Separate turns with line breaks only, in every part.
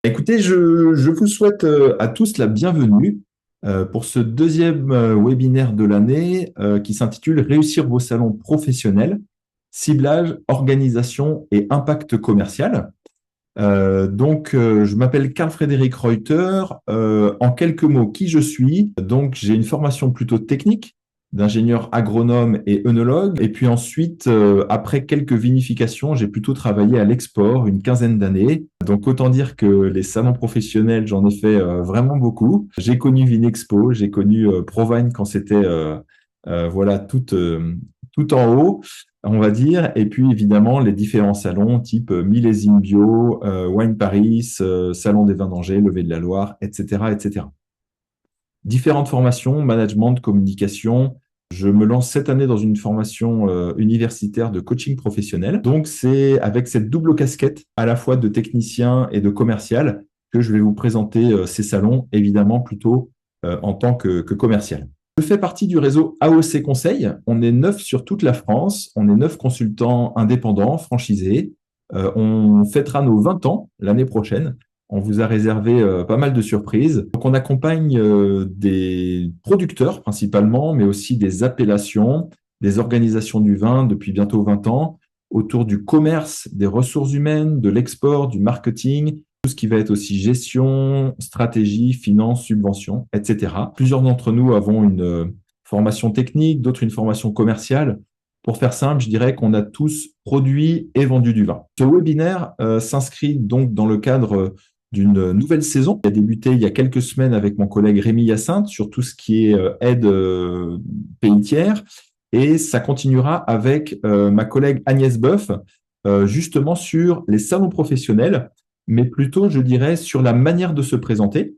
Écoutez, je vous souhaite à tous la bienvenue pour ce deuxième webinaire de l'année qui s'intitule Réussir vos salons professionnels, ciblage, organisation et impact commercial. Je m'appelle Carl-Frédéric Reuter. En quelques mots, qui je suis? Donc, j'ai une formation plutôt technique d'ingénieur agronome et œnologue. Et puis ensuite, après quelques vinifications, j'ai plutôt travaillé à l'export une quinzaine d'années. Donc, autant dire que les salons professionnels, j'en ai fait vraiment beaucoup. J'ai connu Vinexpo, j'ai connu Provine quand c'était voilà tout en haut, on va dire. Et puis, évidemment, les différents salons type Millésime Bio, Wine Paris, Salon des Vins d'Angers, Levée de la Loire, etc., etc. Différentes formations, management, communication. Je me lance cette année dans une formation universitaire de coaching professionnel. Donc, c'est avec cette double casquette, à la fois de technicien et de commercial, que je vais vous présenter ces salons, évidemment, plutôt en tant que commercial. Je fais partie du réseau AOC Conseil. On est 9 sur toute la France. On est 9 consultants indépendants, franchisés. On fêtera nos 20 ans l'année prochaine. On vous a réservé pas mal de surprises. Donc, on accompagne des producteurs principalement, mais aussi des appellations, des organisations du vin depuis bientôt 20 ans, autour du commerce, des ressources humaines, de l'export, du marketing, tout ce qui va être aussi gestion, stratégie, finance, subvention, etc. Plusieurs d'entre nous avons une formation technique, d'autres une formation commerciale. Pour faire simple, je dirais qu'on a tous produit et vendu du vin. Ce webinaire s'inscrit donc dans le cadre d'une nouvelle saison qui a débuté il y a quelques semaines avec mon collègue Rémi Hyacinthe sur tout ce qui est aide pays tiers. Et ça continuera avec ma collègue Agnès Boeuf, justement sur les salons professionnels, mais plutôt, je dirais, sur la manière de se présenter,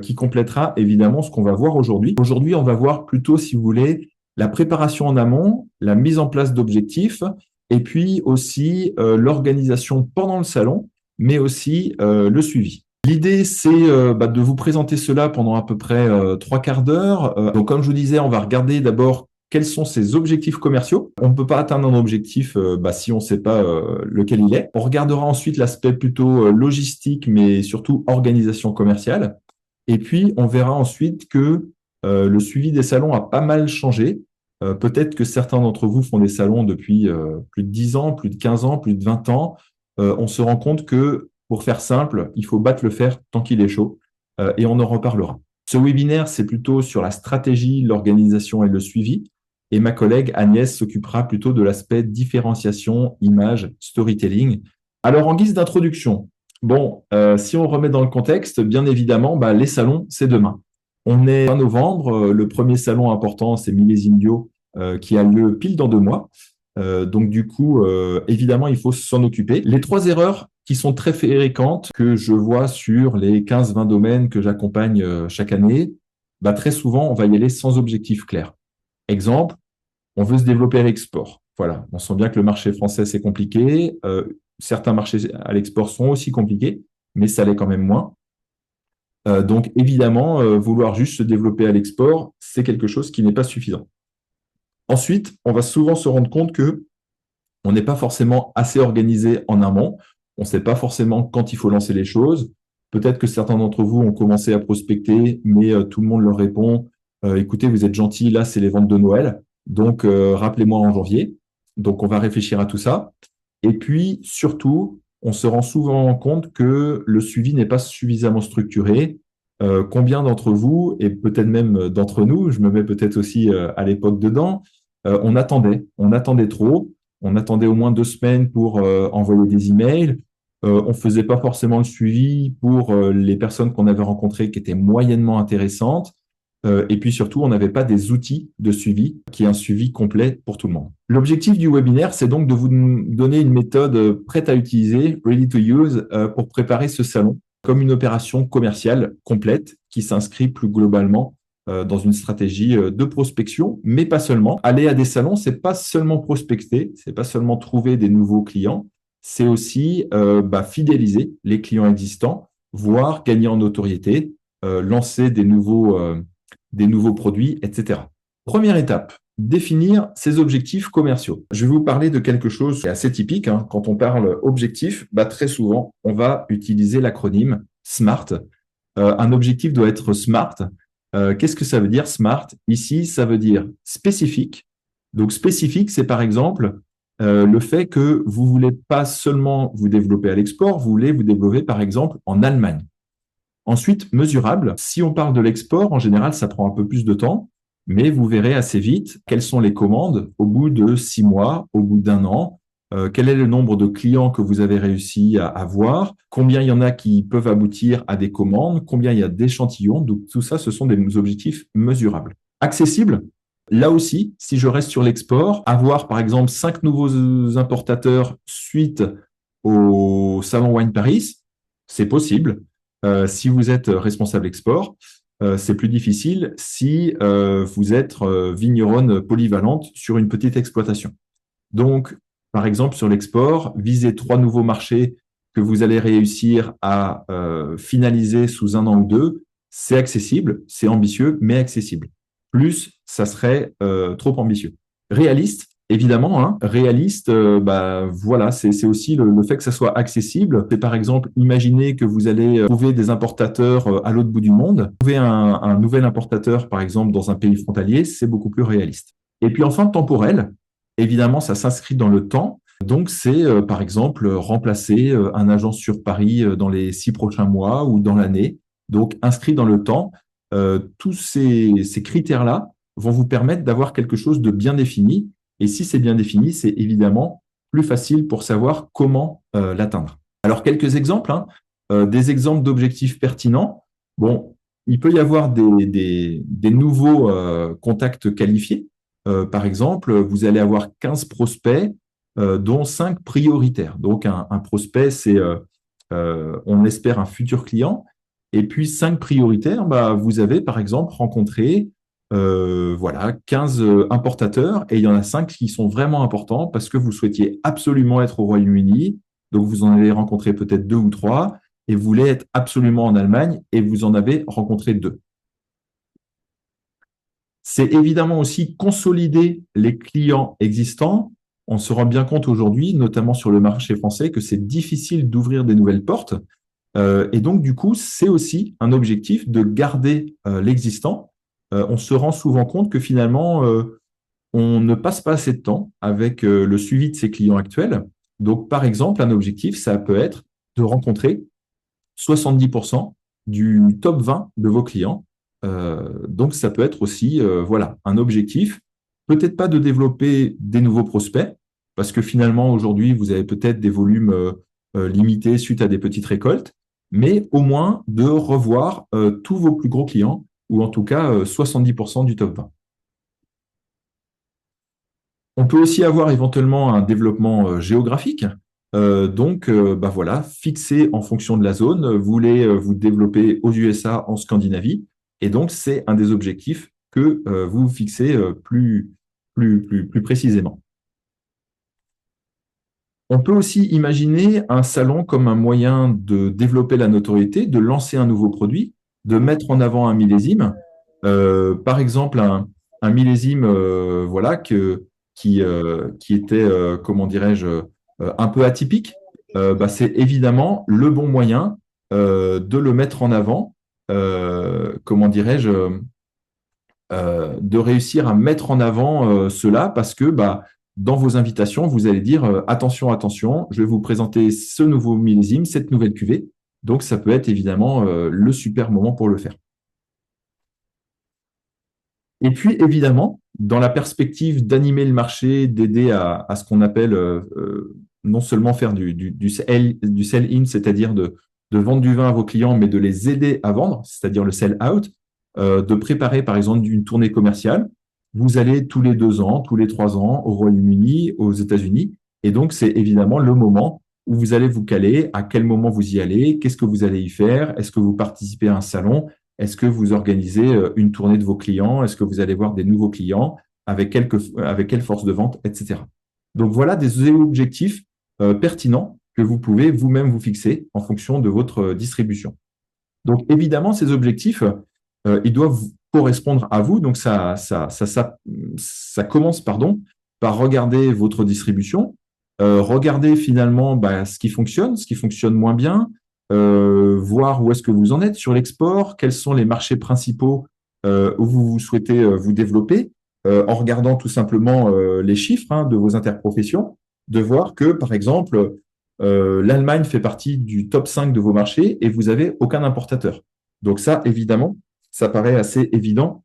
qui complétera évidemment ce qu'on va voir aujourd'hui. Aujourd'hui, on va voir plutôt, si vous voulez, la préparation en amont, la mise en place d'objectifs, et puis aussi l'organisation pendant le salon, mais aussi le suivi. L'idée, c'est de vous présenter cela pendant à peu près 3 quarts d'heure. Donc, comme je vous disais, on va regarder d'abord quels sont ces objectifs commerciaux. On ne peut pas atteindre un objectif si on ne sait pas lequel il est. On regardera ensuite l'aspect plutôt logistique, mais surtout organisation commerciale. Et puis, on verra ensuite que le suivi des salons a pas mal changé. Peut-être que certains d'entre vous font des salons depuis plus de 10 ans, plus de 15 ans, plus de 20 ans. On se rend compte que, pour faire simple, il faut battre le fer tant qu'il est chaud, et on en reparlera. Ce webinaire, c'est plutôt sur la stratégie, l'organisation et le suivi, et ma collègue Agnès s'occupera plutôt de l'aspect différenciation, image, storytelling. Alors, en guise d'introduction, si on remet dans le contexte, bien évidemment, les salons, c'est demain. On est fin novembre, le premier salon important, c'est Millésime Bio, qui a lieu pile dans 2 mois. Donc, du coup, évidemment, il faut s'en occuper. Les 3 erreurs qui sont très fréquentes que je vois sur les 15-20 domaines que j'accompagne chaque année, très souvent, on va y aller sans objectif clair. Exemple, on veut se développer à l'export. Voilà, on sent bien que le marché français, c'est compliqué. Certains marchés à l'export sont aussi compliqués, mais ça l'est quand même moins. Donc, évidemment, vouloir juste se développer à l'export, c'est quelque chose qui n'est pas suffisant. Ensuite, on va souvent se rendre compte que on n'est pas forcément assez organisé en amont. On ne sait pas forcément quand il faut lancer les choses. Peut-être que certains d'entre vous ont commencé à prospecter, mais tout le monde leur répond écoutez, vous êtes gentil, là, c'est les ventes de Noël. Donc, rappelez-moi en janvier. Donc, on va réfléchir à tout ça. Et puis, surtout, on se rend souvent compte que le suivi n'est pas suffisamment structuré. Combien d'entre vous, et peut-être même d'entre nous, je me mets peut-être aussi à l'époque dedans, on attendait trop. On attendait au moins 2 semaines pour envoyer des emails. On faisait pas forcément le suivi pour les personnes qu'on avait rencontrées qui étaient moyennement intéressantes. Et puis surtout, on n'avait pas des outils de suivi qui est un suivi complet pour tout le monde. L'objectif du webinaire, c'est donc de vous donner une méthode prête à utiliser, ready to use, pour préparer ce salon comme une opération commerciale complète qui s'inscrit plus globalement dans une stratégie de prospection, mais pas seulement. Aller à des salons, c'est pas seulement prospecter, c'est pas seulement trouver des nouveaux clients, c'est aussi fidéliser les clients existants, voire gagner en notoriété, lancer des nouveaux produits, etc. Première étape, définir ses objectifs commerciaux. Je vais vous parler de quelque chose qui est assez typique. Quand on parle objectif, très souvent, on va utiliser l'acronyme SMART. Un objectif doit être SMART. Qu'est-ce que ça veut dire SMART? Ici, ça veut dire spécifique. Donc, spécifique, c'est par exemple le fait que vous voulez pas seulement vous développer à l'export, vous voulez vous développer par exemple en Allemagne. Ensuite, mesurable. Si on parle de l'export, en général, ça prend un peu plus de temps, mais vous verrez assez vite quelles sont les commandes au bout de 6 mois, au bout d'un an, quel est le nombre de clients que vous avez réussi à avoir, combien il y en a qui peuvent aboutir à des commandes, combien il y a d'échantillons. Donc, tout ça, ce sont des objectifs mesurables. Accessible. Là aussi, si je reste sur l'export, avoir par exemple 5 nouveaux importateurs suite au Salon Wine Paris, c'est possible. Si vous êtes responsable export, c'est plus difficile si vous êtes vigneronne polyvalente sur une petite exploitation. Donc, par exemple, sur l'export, visez 3 nouveaux marchés que vous allez réussir à finaliser sous 1 an ou 2. C'est accessible, c'est ambitieux, mais accessible. Plus, ça serait trop ambitieux. Réaliste, évidemment, hein, réaliste, voilà, c'est aussi le fait que ça soit accessible. C'est par exemple, imaginez que vous allez trouver des importateurs à l'autre bout du monde. Trouver un nouvel importateur, par exemple, dans un pays frontalier, c'est beaucoup plus réaliste. Et puis enfin, temporel, évidemment, ça s'inscrit dans le temps. Donc, c'est par exemple remplacer un agent sur Paris dans les 6 prochains mois ou dans l'année. Donc, inscrit dans le temps, tous ces critères-là vont vous permettre d'avoir quelque chose de bien défini. Et si c'est bien défini, c'est évidemment plus facile pour savoir comment l'atteindre. Alors, quelques exemples, hein, des exemples d'objectifs pertinents. Bon, il peut y avoir des nouveaux contacts qualifiés. Par exemple, vous allez avoir 15 prospects, dont 5 prioritaires. Donc, un prospect, c'est, on espère, un futur client. Et puis, 5 prioritaires, vous avez, par exemple, rencontré voilà, 15 importateurs et il y en a 5 qui sont vraiment importants parce que vous souhaitiez absolument être au Royaume-Uni. Donc, vous en avez rencontré peut-être 2 ou 3 et vous voulez être absolument en Allemagne et vous en avez rencontré 2. C'est évidemment aussi consolider les clients existants. On se rend bien compte aujourd'hui, notamment sur le marché français, que c'est difficile d'ouvrir des nouvelles portes. Et donc, du coup, c'est aussi un objectif de garder l'existant. On se rend souvent compte que finalement, on ne passe pas assez de temps avec le suivi de ses clients actuels. Donc, par exemple, un objectif, ça peut être de rencontrer 70% du top 20 de vos clients. Donc, ça peut être aussi voilà, un objectif. Peut-être pas de développer des nouveaux prospects, parce que finalement, aujourd'hui, vous avez peut-être des volumes limités suite à des petites récoltes, mais au moins de revoir tous vos plus gros clients, ou en tout cas 70% du top 20. On peut aussi avoir éventuellement un développement géographique. Donc, voilà, fixé en fonction de la zone, vous voulez vous développer aux USA, en Scandinavie, et donc c'est un des objectifs que vous fixez plus précisément. On peut aussi imaginer un salon comme un moyen de développer la notoriété, de lancer un nouveau produit, de mettre en avant un millésime. Par exemple, un millésime voilà, qui était, comment dirais-je, un peu atypique. C'est évidemment le bon moyen de le mettre en avant, comment dirais-je, de réussir à mettre en avant cela parce que dans vos invitations, vous allez dire attention, attention, je vais vous présenter ce nouveau millésime, cette nouvelle cuvée. Donc, ça peut être évidemment le super moment pour le faire. Et puis, évidemment, dans la perspective d'animer le marché, d'aider à ce qu'on appelle non seulement faire du sell-in, c'est-à-dire de vendre du vin à vos clients, mais de les aider à vendre, c'est-à-dire le sell-out, de préparer par exemple une tournée commerciale. Vous allez tous les 2 ans, tous les 3 ans au Royaume-Uni, aux États-Unis. Et donc, c'est évidemment le moment où vous allez vous caler, à quel moment vous y allez, qu'est-ce que vous allez y faire, est-ce que vous participez à un salon, est-ce que vous organisez une tournée de vos clients, est-ce que vous allez voir des nouveaux clients, avec quelle force de vente, etc. Donc, voilà des objectifs pertinents que vous pouvez vous-même vous fixer en fonction de votre distribution. Donc, évidemment, ces objectifs, ils doivent correspondre à vous. Donc, ça commence par regarder votre distribution, regarder finalement ce qui fonctionne moins bien, voir où est-ce que vous en êtes sur l'export, quels sont les marchés principaux où vous souhaitez vous développer, en regardant tout simplement les chiffres de vos interprofessions, de voir que, par exemple, l'Allemagne fait partie du top 5 de vos marchés et vous n'avez aucun importateur. Donc ça, évidemment, ça paraît assez évident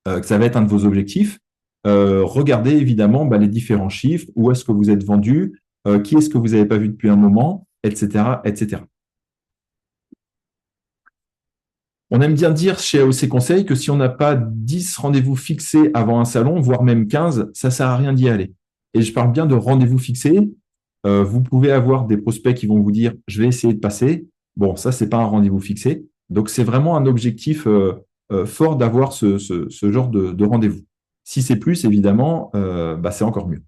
que ça va être un de vos objectifs. Regardez évidemment les différents chiffres, où est-ce que vous êtes vendu, qui est-ce que vous n'avez pas vu depuis un moment, etc., etc. On aime bien dire chez AOC Conseil que si on n'a pas 10 rendez-vous fixés avant un salon, voire même 15, ça ne sert à rien d'y aller. Et je parle bien de rendez-vous fixés. Vous pouvez avoir des prospects qui vont vous dire « je vais essayer de passer ». Bon, ça, ce n'est pas un rendez-vous fixé. Donc, c'est vraiment un objectif fort d'avoir ce genre de rendez-vous. Si c'est plus, évidemment, c'est encore mieux.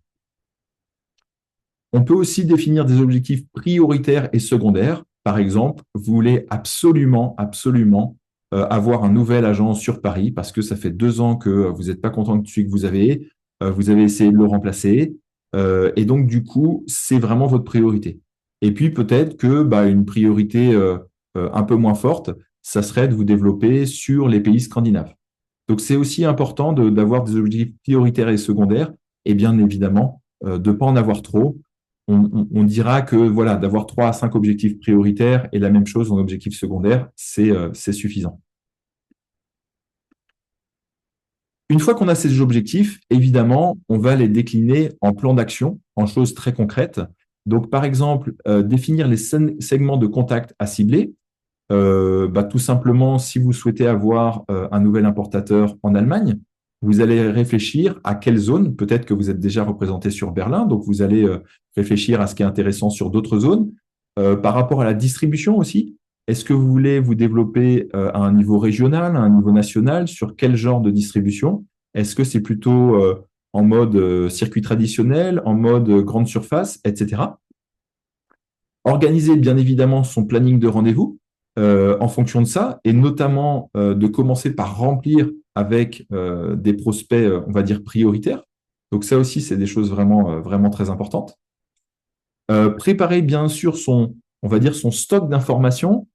On peut aussi définir des objectifs prioritaires et secondaires. Par exemple, vous voulez absolument, absolument avoir un nouvel agent sur Paris parce que ça fait 2 ans que vous n'êtes pas content de celui que vous avez essayé de le remplacer, et donc du coup, c'est vraiment votre priorité. Et puis peut-être que une priorité un peu moins forte, ça serait de vous développer sur les pays scandinaves. Donc c'est aussi important d'avoir des objectifs prioritaires et secondaires, et bien évidemment, de ne pas en avoir trop. On dira que voilà, d'avoir 3 à 5 objectifs prioritaires et la même chose en objectif secondaire, c'est suffisant. Une fois qu'on a ces objectifs, évidemment, on va les décliner en plan d'action, en choses très concrètes. Donc, par exemple, définir les segments de contact à cibler. Tout simplement, si vous souhaitez avoir un nouvel importateur en Allemagne, vous allez réfléchir à quelle zone, peut-être que vous êtes déjà représenté sur Berlin, donc vous allez réfléchir à ce qui est intéressant sur d'autres zones. Par rapport à la distribution aussi, est-ce que vous voulez vous développer à un niveau régional, à un niveau national, sur quel genre de distribution? Est-ce que c'est plutôt en mode circuit traditionnel, en mode grande surface, etc. Organiser bien évidemment son planning de rendez-vous en fonction de ça, et notamment de commencer par remplir avec des prospects, on va dire, prioritaires. Donc ça aussi, c'est des choses vraiment, vraiment très importantes. Préparer bien sûr on va dire, son stock d'informations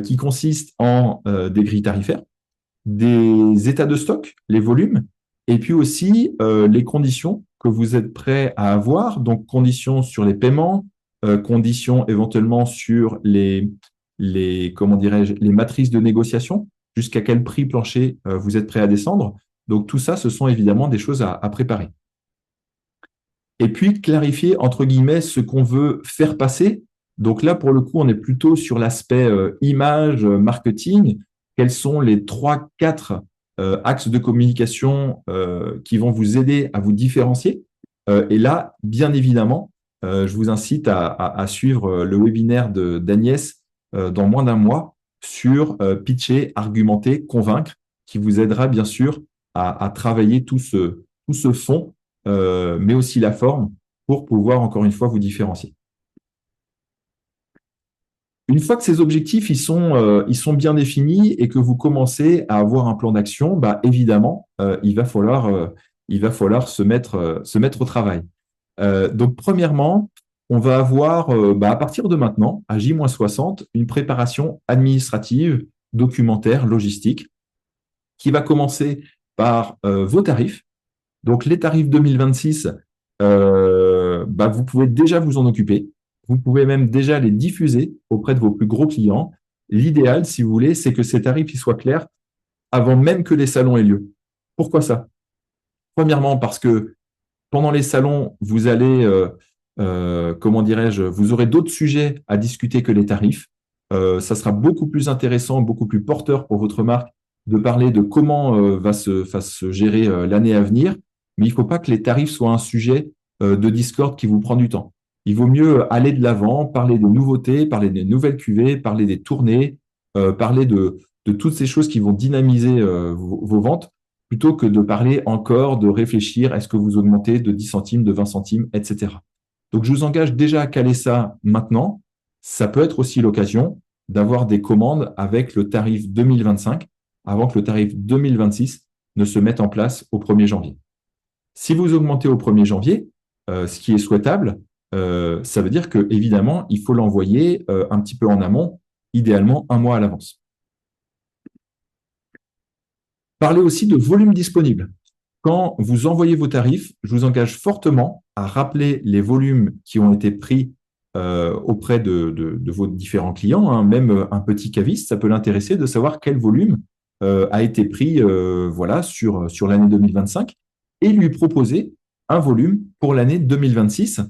qui consiste en des grilles tarifaires, des états de stock, les volumes, et puis aussi les conditions que vous êtes prêt à avoir, donc conditions sur les paiements, conditions éventuellement sur comment dirais-je, les matrices de négociation, jusqu'à quel prix plancher vous êtes prêt à descendre. Donc tout ça, ce sont évidemment des choses à préparer. Et puis clarifier, entre guillemets, ce qu'on veut faire passer. Donc là, pour le coup, on est plutôt sur l'aspect image, marketing. Quels sont les 3, 4 axes de communication qui vont vous aider à vous différencier? Et là, bien évidemment, je vous incite à suivre le webinaire d'Agnès dans moins d'un mois sur pitcher, argumenter, convaincre, qui vous aidera bien sûr à travailler tout ce fond, mais aussi la forme, pour pouvoir encore une fois vous différencier. Une fois que ces objectifs ils sont bien définis et que vous commencez à avoir un plan d'action, évidemment, il va falloir se mettre au travail. Donc, premièrement, on va avoir, à partir de maintenant, à J-60, une préparation administrative, documentaire, logistique, qui va commencer par vos tarifs. Donc, les tarifs 2026, vous pouvez déjà vous en occuper. Vous pouvez même déjà les diffuser auprès de vos plus gros clients. L'idéal, si vous voulez, c'est que ces tarifs soient clairs avant même que les salons aient lieu. Pourquoi ça? Premièrement, parce que pendant les salons, vous allez, comment dirais-je, vous aurez d'autres sujets à discuter que les tarifs. Ça sera beaucoup plus intéressant, beaucoup plus porteur pour votre marque de parler de comment va se gérer l'année à venir. Mais il ne faut pas que les tarifs soient un sujet de Discord qui vous prend du temps. Il vaut mieux aller de l'avant, parler des nouveautés, parler des nouvelles cuvées, parler des tournées, parler de toutes ces choses qui vont dynamiser vos ventes, plutôt que de parler encore, de réfléchir, est-ce que vous augmentez de 10 centimes, de 20 centimes, etc. Donc, je vous engage déjà à caler ça maintenant. Ça peut être aussi l'occasion d'avoir des commandes avec le tarif 2025 avant que le tarif 2026 ne se mette en place au 1er janvier. Si vous augmentez au 1er janvier, ce qui est souhaitable, Ça veut dire que évidemment, il faut l'envoyer un petit peu en amont, idéalement un mois à l'avance. Parlez aussi de volume disponible. Quand vous envoyez vos tarifs, je vous engage fortement à rappeler les volumes qui ont été pris auprès de vos différents clients, hein. Même un petit caviste, ça peut l'intéresser de savoir quel volume a été pris voilà, sur l'année 2025 et lui proposer un volume pour l'année 2026.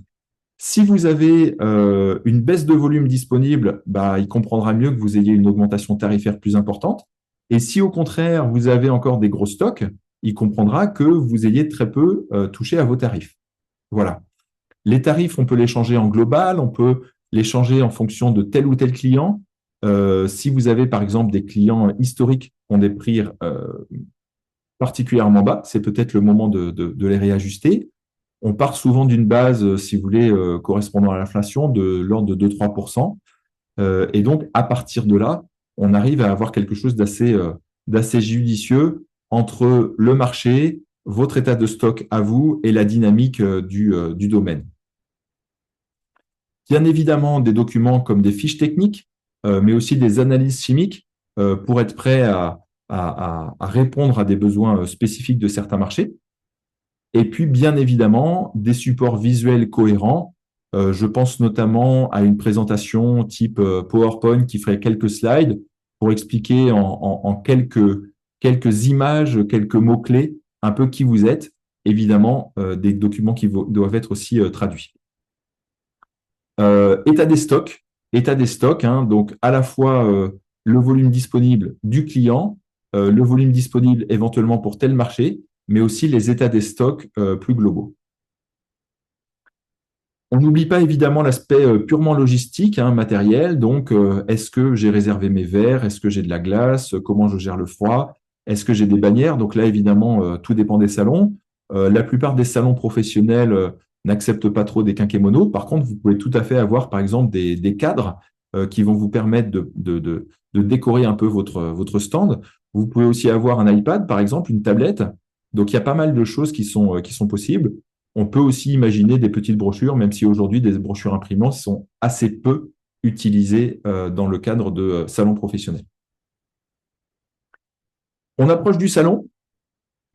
Si vous avez une baisse de volume disponible, bah, il comprendra mieux que vous ayez une augmentation tarifaire plus importante. Et si au contraire, vous avez encore des gros stocks, il comprendra que vous ayez très peu touché à vos tarifs. Voilà. Les tarifs, on peut les changer en global, on peut les changer en fonction de tel ou tel client. Si vous avez par exemple des clients historiques qui ont des prix particulièrement bas, c'est peut-être le moment de les réajuster. On part souvent d'une base, si vous voulez, correspondant à l'inflation, de l'ordre de 2-3%. Et donc, à partir de là, on arrive à avoir quelque chose d'assez judicieux entre le marché, votre état de stock à vous et la dynamique du domaine. Bien évidemment, des documents comme des fiches techniques, mais aussi des analyses chimiques pour être prêt à répondre à des besoins spécifiques de certains marchés. Et puis, bien évidemment, des supports visuels cohérents. Je pense notamment à une présentation type PowerPoint qui ferait quelques slides pour expliquer en quelques images, quelques mots-clés, un peu qui vous êtes. Évidemment, des documents qui doivent être aussi traduits. État des stocks. État des stocks, hein, donc à la fois le volume disponible du client, le volume disponible éventuellement pour tel marché, mais aussi les états des stocks plus globaux. On n'oublie pas évidemment l'aspect purement logistique, hein, matériel. Donc, est-ce que j'ai réservé mes verres? Est-ce que j'ai de la glace? Comment je gère le froid? Est-ce que j'ai des bannières? Donc là, évidemment, tout dépend des salons. La plupart des salons professionnels n'acceptent pas trop des quinquémonos. Par contre, vous pouvez tout à fait avoir, par exemple, des cadres qui vont vous permettre de décorer un peu votre stand. Vous pouvez aussi avoir un iPad, par exemple, une tablette. Donc, il y a pas mal de choses qui sont possibles. On peut aussi imaginer des petites brochures, même si aujourd'hui, des brochures imprimantes sont assez peu utilisées dans le cadre de salons professionnels. On approche du salon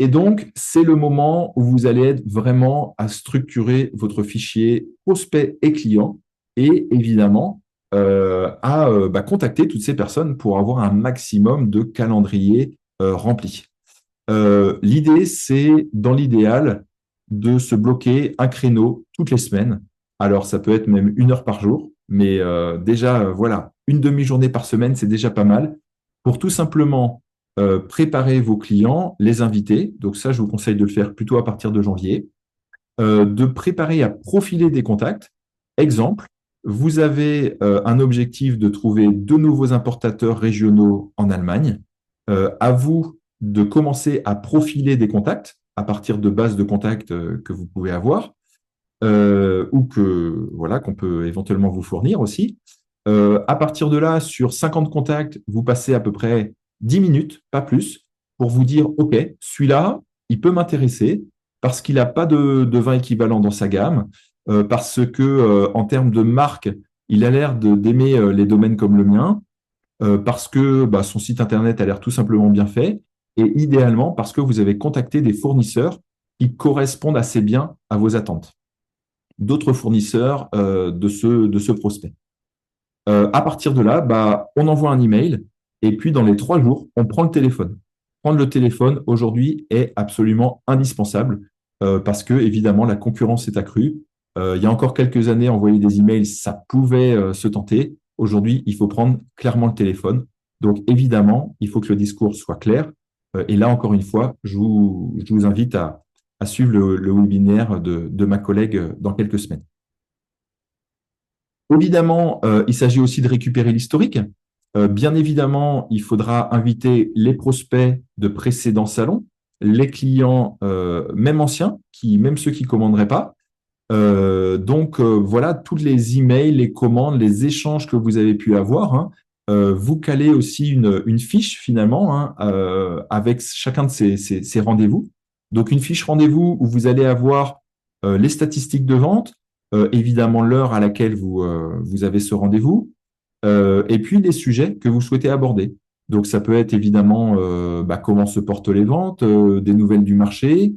et donc, c'est le moment où vous allez être vraiment à structurer votre fichier prospect et client et évidemment à contacter toutes ces personnes pour avoir un maximum de calendrier rempli. L'idée, c'est, dans l'idéal, de se bloquer un créneau toutes les semaines. Alors, ça peut être même 1 heure par jour, mais déjà, voilà, une demi-journée par semaine, c'est déjà pas mal pour tout simplement préparer vos clients, les inviter. Donc ça, je vous conseille de le faire plutôt à partir de janvier. De préparer à profiler des contacts. Exemple, vous avez un objectif de trouver 2 nouveaux importateurs régionaux en Allemagne. À vous de commencer à profiler des contacts à partir de bases de contacts que vous pouvez avoir ou que voilà qu'on peut éventuellement vous fournir aussi. À partir de là, sur 50 contacts, vous passez à peu près 10 minutes, pas plus, pour vous dire, OK, celui-là, il peut m'intéresser parce qu'il n'a pas de vin équivalent dans sa gamme, parce que en termes de marque, il a l'air d'aimer les domaines comme le mien, parce que son site internet a l'air tout simplement bien fait, et idéalement parce que vous avez contacté des fournisseurs qui correspondent assez bien à vos attentes. D'autres fournisseurs de ce prospect. À partir de là, on envoie un email et puis dans les 3 jours, on prend le téléphone. Prendre le téléphone aujourd'hui est absolument indispensable parce que évidemment la concurrence est accrue. Il y a encore quelques années, envoyer des emails, ça pouvait se tenter. Aujourd'hui, il faut prendre clairement le téléphone. Donc évidemment, il faut que le discours soit clair. Et là, encore une fois, je vous invite à suivre le webinaire de ma collègue dans quelques semaines. Évidemment, il s'agit aussi de récupérer l'historique. Bien évidemment, il faudra inviter les prospects de précédents salons, les clients, même anciens, même ceux qui ne commanderaient pas. Donc, voilà, tous les emails, les commandes, les échanges que vous avez pu avoir. Hein. Vous calez aussi une fiche, finalement, hein, avec chacun de ces rendez-vous. Donc, une fiche rendez-vous où vous allez avoir les statistiques de vente, évidemment l'heure à laquelle vous avez ce rendez-vous, et puis les sujets que vous souhaitez aborder. Donc, ça peut être évidemment comment se portent les ventes, des nouvelles du marché,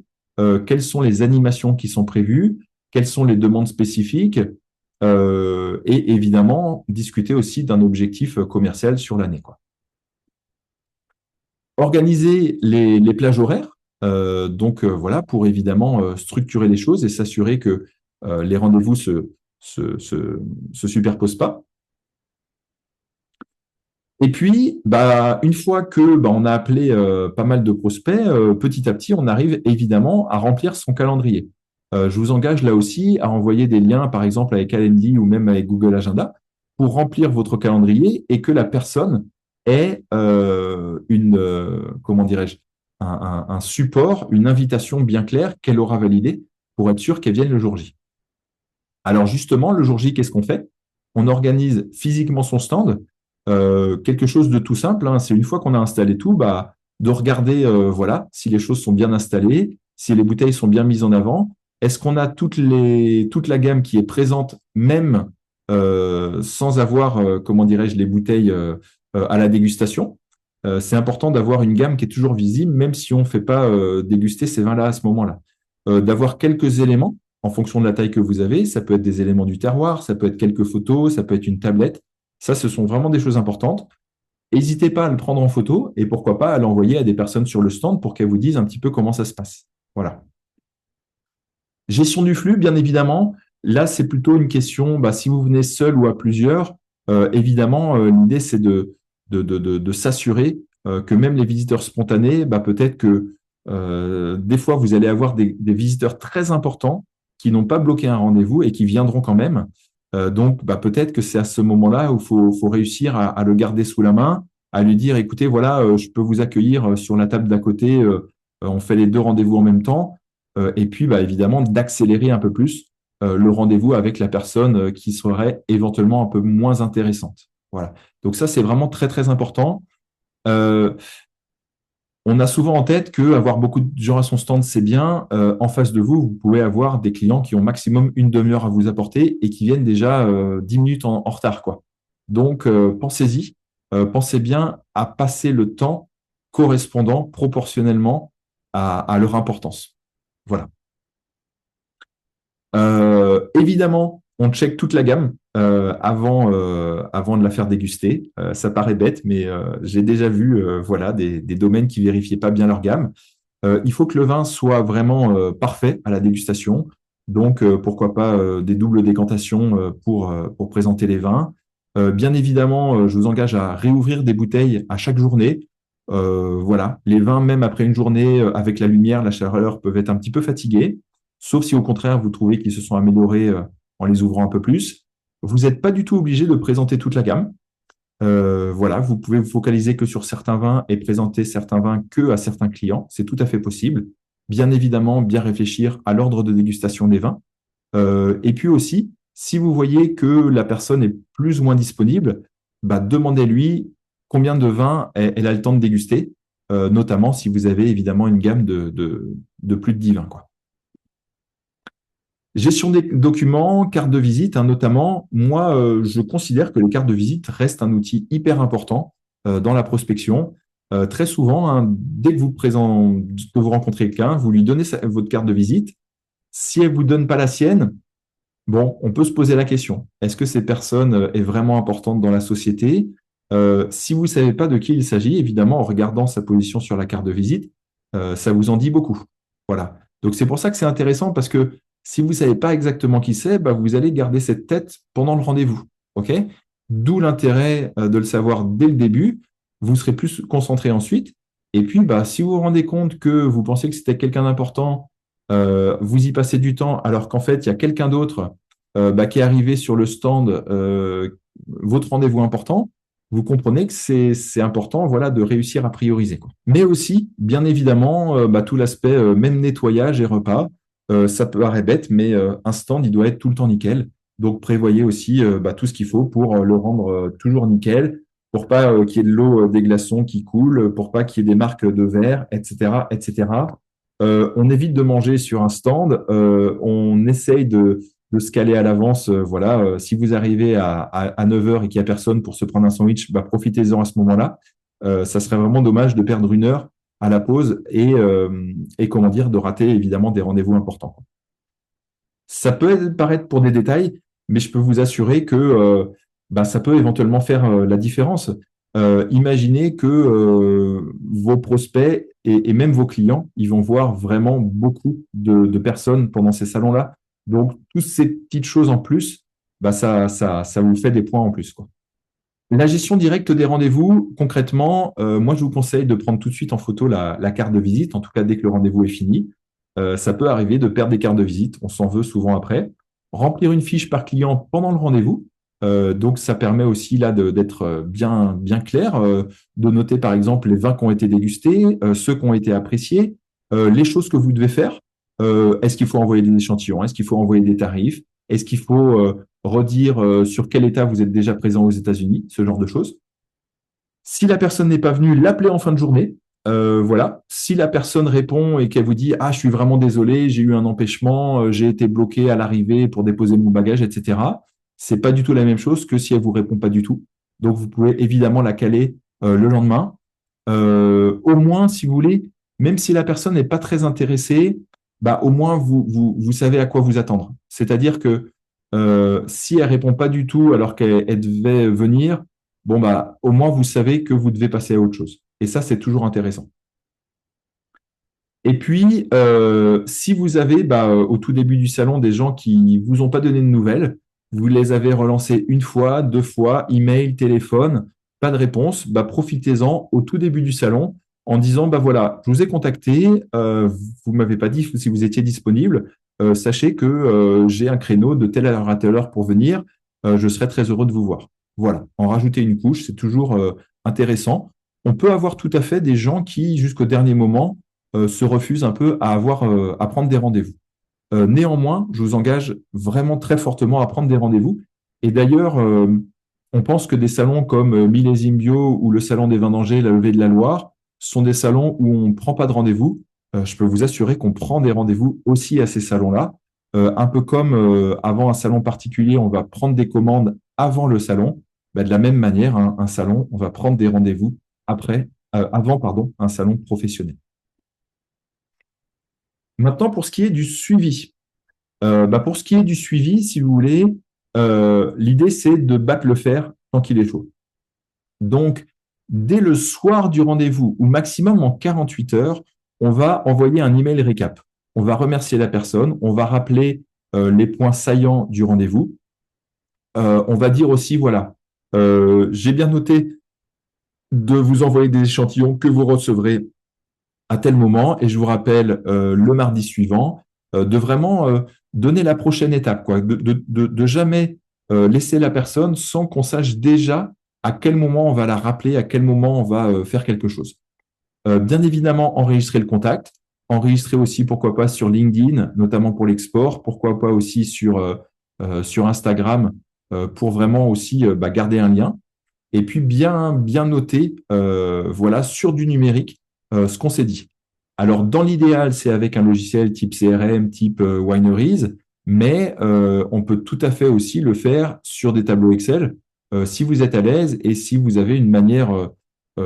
quelles sont les animations qui sont prévues, quelles sont les demandes spécifiques, et évidemment discuter aussi d'un objectif commercial sur l'année, quoi. Organiser les plages horaires, voilà, pour évidemment structurer les choses et s'assurer que les rendez-vous se superposent pas. Et puis, une fois que on a appelé pas mal de prospects, petit à petit, on arrive évidemment à remplir son calendrier. Je vous engage là aussi à envoyer des liens, par exemple avec Calendly ou même avec Google Agenda, pour remplir votre calendrier et que la personne ait comment dirais-je, un support, une invitation bien claire qu'elle aura validée pour être sûr qu'elle vienne le jour J. Alors justement, le jour J, qu'est-ce qu'on fait? On organise physiquement son stand, quelque chose de tout simple, hein. C'est une fois qu'on a installé tout, de regarder voilà, si les choses sont bien installées, si les bouteilles sont bien mises en avant. Est-ce qu'on a toute la gamme qui est présente, même sans avoir, comment dirais-je, les bouteilles à la dégustation? C'est important d'avoir une gamme qui est toujours visible, même si on ne fait pas déguster ces vins-là à ce moment-là. D'avoir quelques éléments en fonction de la taille que vous avez. Ça peut être des éléments du terroir, ça peut être quelques photos, ça peut être une tablette. Ça, ce sont vraiment des choses importantes. N'hésitez pas à le prendre en photo et pourquoi pas à l'envoyer à des personnes sur le stand pour qu'elles vous disent un petit peu comment ça se passe. Voilà. Gestion du flux, bien évidemment. Là, c'est plutôt une question, si vous venez seul ou à plusieurs, évidemment, l'idée, c'est de s'assurer que même les visiteurs spontanés, peut-être que des fois, vous allez avoir des visiteurs très importants qui n'ont pas bloqué un rendez-vous et qui viendront quand même. Donc, peut-être que c'est à ce moment-là où faut réussir à le garder sous la main, à lui dire, écoutez, voilà, je peux vous accueillir sur la table d'à côté, on fait les deux rendez-vous en même temps, et puis évidemment d'accélérer un peu plus le rendez-vous avec la personne qui serait éventuellement un peu moins intéressante. Voilà. Donc ça, c'est vraiment très, très important. Euh, on a souvent en tête que avoir beaucoup de gens à son stand, c'est bien. En face de vous, vous pouvez avoir des clients qui ont maximum une demi-heure à vous apporter et qui viennent déjà 10 minutes en retard, quoi. Donc, pensez-y. Pensez bien à passer le temps correspondant proportionnellement à leur importance. Voilà. Évidemment, on check toute la gamme avant de la faire déguster. Ça paraît bête, mais j'ai déjà vu voilà, des domaines qui vérifiaient pas bien leur gamme. Il faut que le vin soit vraiment parfait à la dégustation. Donc, pourquoi pas des doubles décantations pour présenter les vins. Bien évidemment, je vous engage à réouvrir des bouteilles à chaque journée. Voilà, les vins, même après une journée avec la lumière, la chaleur, peuvent être un petit peu fatigués. Sauf si au contraire, vous trouvez qu'ils se sont améliorés en les ouvrant un peu plus. Vous n'êtes pas du tout obligé de présenter toute la gamme. Voilà, vous pouvez vous focaliser que sur certains vins et présenter certains vins que à certains clients. C'est tout à fait possible. Bien évidemment, bien réfléchir à l'ordre de dégustation des vins. Et puis aussi, si vous voyez que la personne est plus ou moins disponible, demandez-lui combien de vins elle a le temps de déguster, notamment si vous avez évidemment une gamme de plus de 10 vins, quoi. Gestion des documents, carte de visite, hein, notamment. Moi, je considère que les cartes de visite restent un outil hyper important dans la prospection. Très souvent, hein, dès que que vous rencontrez quelqu'un, vous lui donnez votre carte de visite. Si elle vous donne pas la sienne, bon, on peut se poser la question. Est-ce que cette personne est vraiment importante dans la société? Si vous ne savez pas de qui il s'agit, évidemment, en regardant sa position sur la carte de visite, ça vous en dit beaucoup. Voilà. Donc, c'est pour ça que c'est intéressant parce que si vous ne savez pas exactement qui c'est, vous allez garder cette tête pendant le rendez-vous. OK? D'où l'intérêt de le savoir dès le début. Vous serez plus concentré ensuite. Et puis, si vous vous rendez compte que vous pensez que c'était quelqu'un d'important, vous y passez du temps alors qu'en fait, il y a quelqu'un d'autre qui est arrivé sur le stand, votre rendez-vous important, vous comprenez que c'est important, voilà, de réussir à prioriser, quoi. Mais aussi, bien évidemment, tout l'aspect même nettoyage et repas, ça paraît bête, mais un stand, il doit être tout le temps nickel. Donc, prévoyez aussi tout ce qu'il faut pour le rendre toujours nickel, pour pas qu'il y ait de l'eau des glaçons qui coulent, pour pas qu'il y ait des marques de verre, etc., etc. On évite de manger sur un stand. On essaye de se caler à l'avance. Voilà, si vous arrivez à 9 heures et qu'il n'y a personne pour se prendre un sandwich, bah, profitez-en à ce moment-là. Ça serait vraiment dommage de perdre une heure à la pause et comment dire, de rater évidemment des rendez-vous importants. Ça peut paraître pour des détails, mais je peux vous assurer que bah, ça peut éventuellement faire la différence. Imaginez que vos prospects et même vos clients, ils vont voir vraiment beaucoup de personnes pendant ces salons-là. Donc, toutes ces petites choses en plus, bah, ça vous fait des points en plus, quoi. La gestion directe des rendez-vous, concrètement, moi, je vous conseille de prendre tout de suite en photo la carte de visite, en tout cas dès que le rendez-vous est fini. Ça peut arriver de perdre des cartes de visite, on s'en veut souvent après. Remplir une fiche par client pendant le rendez-vous. Donc, ça permet aussi là d'être bien clair, de noter par exemple les vins qui ont été dégustés, ceux qui ont été appréciés, les choses que vous devez faire. Est-ce qu'il faut envoyer des échantillons? Est-ce qu'il faut envoyer des tarifs? Est-ce qu'il faut redire sur quel état vous êtes déjà présent aux États-Unis, ce genre de choses. Si la personne n'est pas venue, l'appeler en fin de journée. Voilà. Si la personne répond et qu'elle vous dit ah je suis vraiment désolé, j'ai eu un empêchement, j'ai été bloqué à l'arrivée pour déposer mon bagage, etc. C'est pas du tout la même chose que si elle vous répond pas du tout. Donc vous pouvez évidemment la caler le lendemain. Au moins, si vous voulez, même si la personne n'est pas très intéressée, bah, au moins vous savez à quoi vous attendre. C'est-à-dire que si elle répond pas du tout alors qu'elle devait venir, bon bah au moins vous savez que vous devez passer à autre chose. Et ça, c'est toujours intéressant. Et puis, si vous avez bah, au tout début du salon des gens qui vous ont pas donné de nouvelles, vous les avez relancés une fois, deux fois, email, téléphone, pas de réponse, bah, profitez-en au tout début du salon en disant bah voilà, je vous ai contacté, vous m'avez pas dit si vous étiez disponible, sachez que j'ai un créneau de telle heure à telle heure pour venir, je serai très heureux de vous voir. Voilà, en rajouter une couche, c'est toujours intéressant. On peut avoir tout à fait des gens qui, jusqu'au dernier moment, se refusent un peu à prendre des rendez-vous. Néanmoins, je vous engage vraiment très fortement à prendre des rendez-vous. Et d'ailleurs, on pense que des salons comme Millésime Bio ou le Salon des Vins d'Angers, la Levée de la Loire, sont des salons où on ne prend pas de rendez-vous. Je peux vous assurer qu'on prend des rendez-vous aussi à ces salons-là. Un peu comme avant un salon particulier, on va prendre des commandes avant le salon. Bah, de la même manière, hein, un salon, on va prendre des rendez-vous avant, pardon, un salon professionnel. Maintenant, pour ce qui est du suivi. Bah, pour ce qui est du suivi, si vous voulez, l'idée, c'est de battre le fer tant qu'il est chaud. Donc, dès le soir du rendez-vous, ou maximum en 48 heures, on va envoyer un email récap. On va remercier la personne, on va rappeler les points saillants du rendez-vous. On va dire aussi, voilà, j'ai bien noté de vous envoyer des échantillons que vous recevrez à tel moment et je vous rappelle le mardi suivant de vraiment donner la prochaine étape, quoi, de jamais laisser la personne sans qu'on sache déjà à quel moment on va la rappeler, à quel moment on va faire quelque chose. Bien évidemment, enregistrer le contact, enregistrer aussi, pourquoi pas, sur LinkedIn, notamment pour l'export, pourquoi pas aussi sur Instagram pour vraiment aussi bah, garder un lien. Et puis bien noter, voilà, sur du numérique, ce qu'on s'est dit. Alors, dans l'idéal, c'est avec un logiciel type CRM, type Wineries, mais on peut tout à fait aussi le faire sur des tableaux Excel si vous êtes à l'aise et si vous avez une manière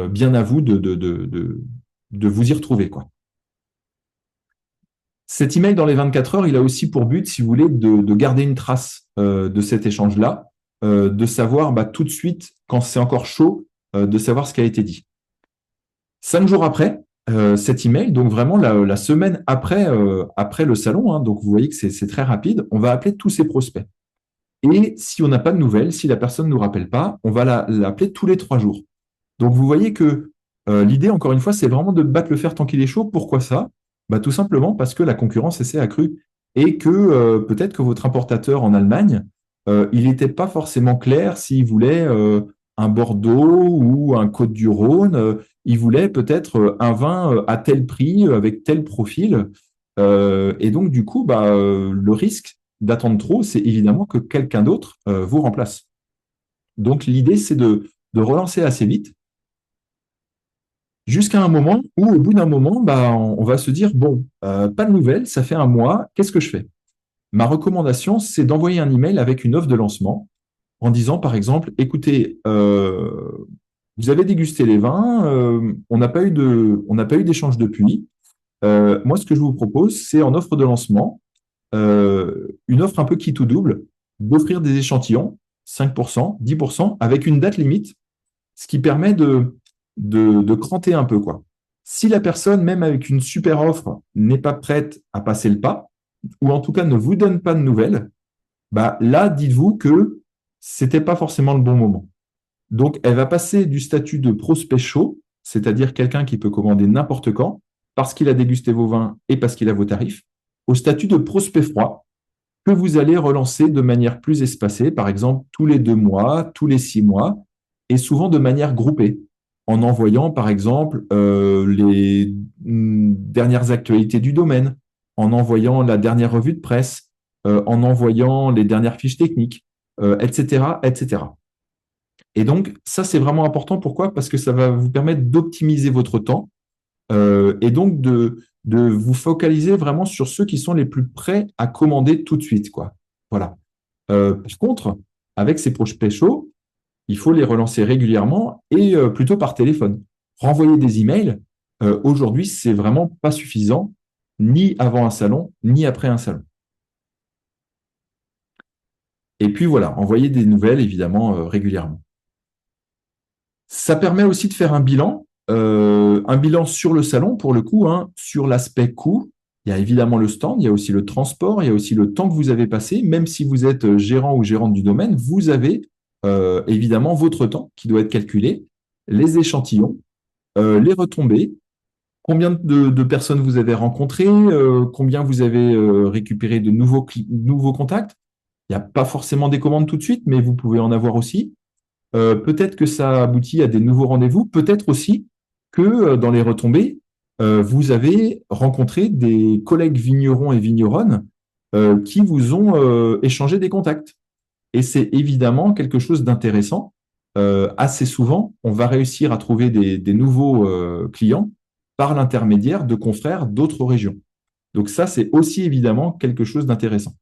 bien à vous de vous y retrouver, quoi. Cet email dans les 24 heures, il a aussi pour but, si vous voulez, de garder une trace de cet échange-là, de savoir bah, tout de suite, quand c'est encore chaud, de savoir ce qui a été dit. 5 jours après, cet email, donc vraiment la semaine après le salon, hein, donc vous voyez que c'est très rapide, on va appeler tous ces prospects. Et si on n'a pas de nouvelles, si la personne ne nous rappelle pas, on va l'appeler tous les 3 jours. Donc vous voyez que l'idée, encore une fois, c'est vraiment de battre le fer tant qu'il est chaud. Pourquoi ça? Bah, tout simplement parce que la concurrence s'est accrue et que peut-être que votre importateur en Allemagne, il n'était pas forcément clair s'il voulait un Bordeaux ou un Côte-du-Rhône. Il voulait peut-être un vin à tel prix, avec tel profil. Et donc, du coup, bah, le risque d'attendre trop, c'est évidemment que quelqu'un d'autre vous remplace. Donc, l'idée, c'est de relancer assez vite jusqu'à un moment où, au bout d'un moment, bah, on va se dire, bon, pas de nouvelles, ça fait un mois, qu'est-ce que je fais? Ma recommandation, c'est d'envoyer un email avec une offre de lancement en disant, par exemple, écoutez, vous avez dégusté les vins, on n'a pas eu d'échange depuis. Moi, ce que je vous propose, c'est en offre de lancement, une offre un peu qui tout double, d'offrir des échantillons, 5%, 10%, avec une date limite, ce qui permet de cranter un peu, quoi. Si la personne, même avec une super offre, n'est pas prête à passer le pas, ou en tout cas ne vous donne pas de nouvelles, bah là, dites-vous que c'était pas forcément le bon moment. Donc, elle va passer du statut de prospect chaud, c'est-à-dire quelqu'un qui peut commander n'importe quand, parce qu'il a dégusté vos vins et parce qu'il a vos tarifs, au statut de prospect froid, que vous allez relancer de manière plus espacée, par exemple tous les 2 mois, tous les 6 mois, et souvent de manière groupée, en envoyant par exemple les dernières actualités du domaine, en envoyant la dernière revue de presse, en envoyant les dernières fiches techniques, etc., etc. Et donc, ça, c'est vraiment important. Pourquoi? Parce que ça va vous permettre d'optimiser votre temps et donc de vous focaliser vraiment sur ceux qui sont les plus prêts à commander tout de suite, quoi. Voilà. Par contre, avec ces prospects chauds, il faut les relancer régulièrement et plutôt par téléphone. Renvoyer des emails, aujourd'hui, c'est vraiment pas suffisant, ni avant un salon, ni après un salon. Et puis voilà, envoyer des nouvelles, évidemment, régulièrement. Ça permet aussi de faire un bilan sur le salon, pour le coup, hein, sur l'aspect coût. Il y a évidemment le stand, il y a aussi le transport, il y a aussi le temps que vous avez passé. Même si vous êtes gérant ou gérante du domaine, vous avez évidemment votre temps qui doit être calculé, les échantillons, les retombées, combien de personnes vous avez rencontrées, combien vous avez récupéré de nouveaux contacts. Il n'y a pas forcément des commandes tout de suite, mais vous pouvez en avoir aussi. Peut-être que ça aboutit à des nouveaux rendez-vous. Peut-être aussi que dans les retombées, vous avez rencontré des collègues vignerons et vigneronnes qui vous ont échangé des contacts. Et c'est évidemment quelque chose d'intéressant. Assez souvent, on va réussir à trouver des nouveaux clients par l'intermédiaire de confrères d'autres régions. Donc ça, c'est aussi évidemment quelque chose d'intéressant.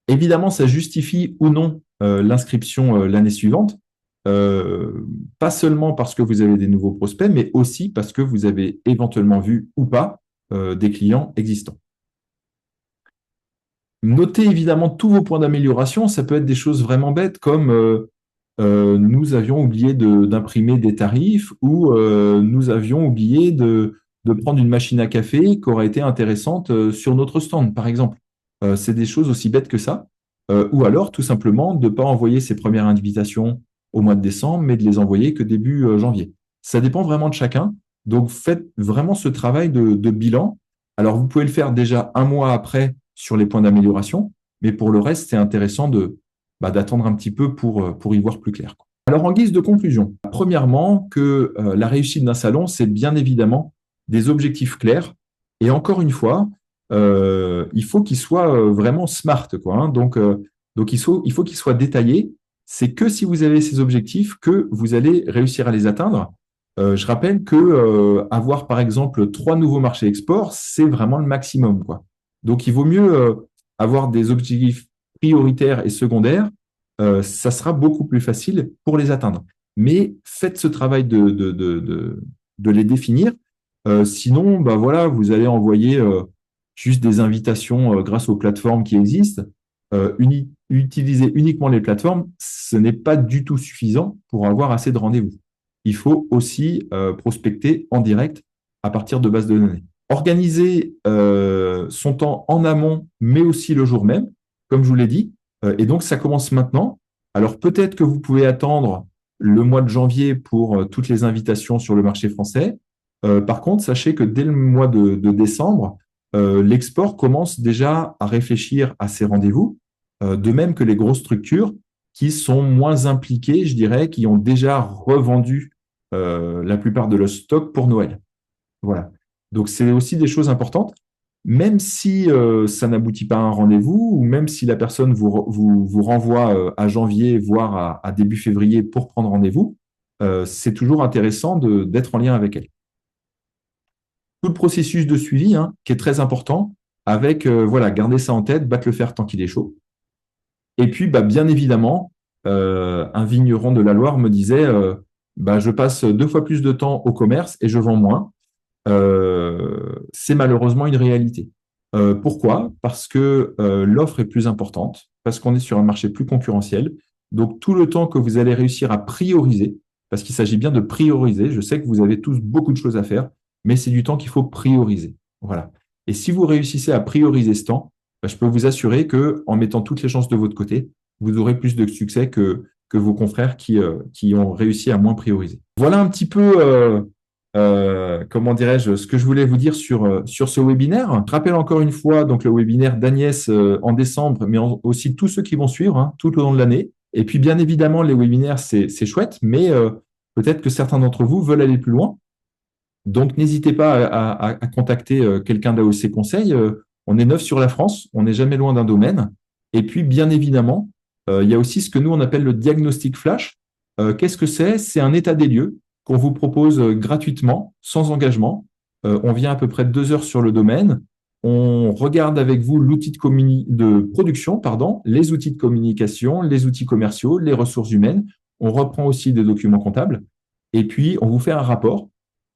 Évidemment, ça justifie ou non l'inscription l'année suivante, pas seulement parce que vous avez des nouveaux prospects, mais aussi parce que vous avez éventuellement vu ou pas des clients existants. Notez évidemment tous vos points d'amélioration. Ça peut être des choses vraiment bêtes comme nous avions oublié d'imprimer des tarifs ou nous avions oublié de prendre une machine à café qui aurait été intéressante sur notre stand, par exemple. C'est des choses aussi bêtes que ça. Ou alors, tout simplement, de ne pas envoyer ces premières invitations au mois de décembre, mais de les envoyer que début janvier. Ça dépend vraiment de chacun. Donc, faites vraiment ce travail de bilan. Alors, vous pouvez le faire déjà un mois après sur les points d'amélioration, mais pour le reste, c'est intéressant d'attendre un petit peu pour y voir plus clair, quoi. Alors, en guise de conclusion, premièrement, que la réussite d'un salon, c'est bien évidemment des objectifs clairs. Et encore une fois, il faut qu'il soit vraiment smart, quoi, hein. Donc il faut qu'il soit détaillé. C'est que si vous avez ces objectifs que vous allez réussir à les atteindre. Je rappelle que avoir, par exemple, 3 nouveaux marchés export, c'est vraiment le maximum, quoi. Donc, il vaut mieux avoir des objectifs prioritaires et secondaires. Ça sera beaucoup plus facile pour les atteindre. Mais faites ce travail de les définir. Sinon, bah voilà, vous allez envoyer juste des invitations grâce aux plateformes qui existent. Utiliser uniquement les plateformes, ce n'est pas du tout suffisant pour avoir assez de rendez-vous. Il faut aussi prospecter en direct à partir de bases de données. Organiser son temps en amont, mais aussi le jour même, comme je vous l'ai dit. Et donc, ça commence maintenant. Alors, peut-être que vous pouvez attendre le mois de janvier pour toutes les invitations sur le marché français. Par contre, sachez que dès le mois de décembre, l'export commence déjà à réfléchir à ces rendez-vous, de même que les grosses structures qui sont moins impliquées, je dirais, qui ont déjà revendu la plupart de leur stock pour Noël. Voilà. Donc, c'est aussi des choses importantes. Même si ça n'aboutit pas à un rendez-vous, ou même si la personne vous renvoie à janvier, voire à début février pour prendre rendez-vous, c'est toujours intéressant d'être en lien avec elle. Tout le processus de suivi, hein, qui est très important, avec, voilà, garder ça en tête, battre le fer tant qu'il est chaud. Et puis, bah, bien évidemment, un vigneron de la Loire me disait, bah, je passe 2 fois plus de temps au commerce et je vends moins. C'est malheureusement une réalité. Pourquoi? Parce que l'offre est plus importante, parce qu'on est sur un marché plus concurrentiel. Donc, tout le temps que vous allez réussir à prioriser, parce qu'il s'agit bien de prioriser, je sais que vous avez tous beaucoup de choses à faire, mais c'est du temps qu'il faut prioriser. Voilà. Et si vous réussissez à prioriser ce temps, bah, je peux vous assurer que en mettant toutes les chances de votre côté, vous aurez plus de succès que vos confrères qui ont réussi à moins prioriser. Voilà un petit peu comment dirais-je, ce que je voulais vous dire sur ce webinaire. Je rappelle encore une fois donc le webinaire d'Agnès en décembre, mais aussi tous ceux qui vont suivre tout au long de l'année. Et puis bien évidemment, les webinaires, c'est chouette, mais peut-être que certains d'entre vous veulent aller plus loin. Donc n'hésitez pas à contacter quelqu'un d'AOC Conseil. On est neuf sur la France, on n'est jamais loin d'un domaine. Et puis bien évidemment, il y a aussi ce que nous on appelle le diagnostic flash. Qu'est-ce que c'est? C'est un état des lieux qu'on vous propose gratuitement, sans engagement. On vient à peu près 2 heures sur le domaine. On regarde avec vous l'outil de production, pardon, les outils de communication, les outils commerciaux, les ressources humaines. On reprend aussi des documents comptables. Et puis, on vous fait un rapport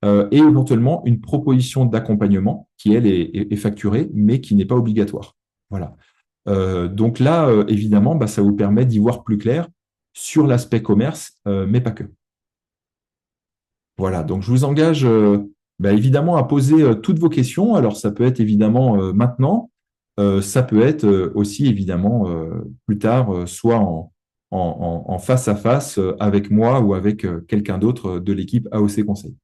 et éventuellement une proposition d'accompagnement qui, elle, est facturée, mais qui n'est pas obligatoire. Voilà. Donc là, évidemment, bah, ça vous permet d'y voir plus clair sur l'aspect commerce, mais pas que. Voilà, donc je vous engage bah, évidemment à poser toutes vos questions. Alors ça peut être évidemment maintenant, ça peut être aussi évidemment plus tard, soit en face à face avec moi ou avec quelqu'un d'autre de l'équipe AOC Conseil.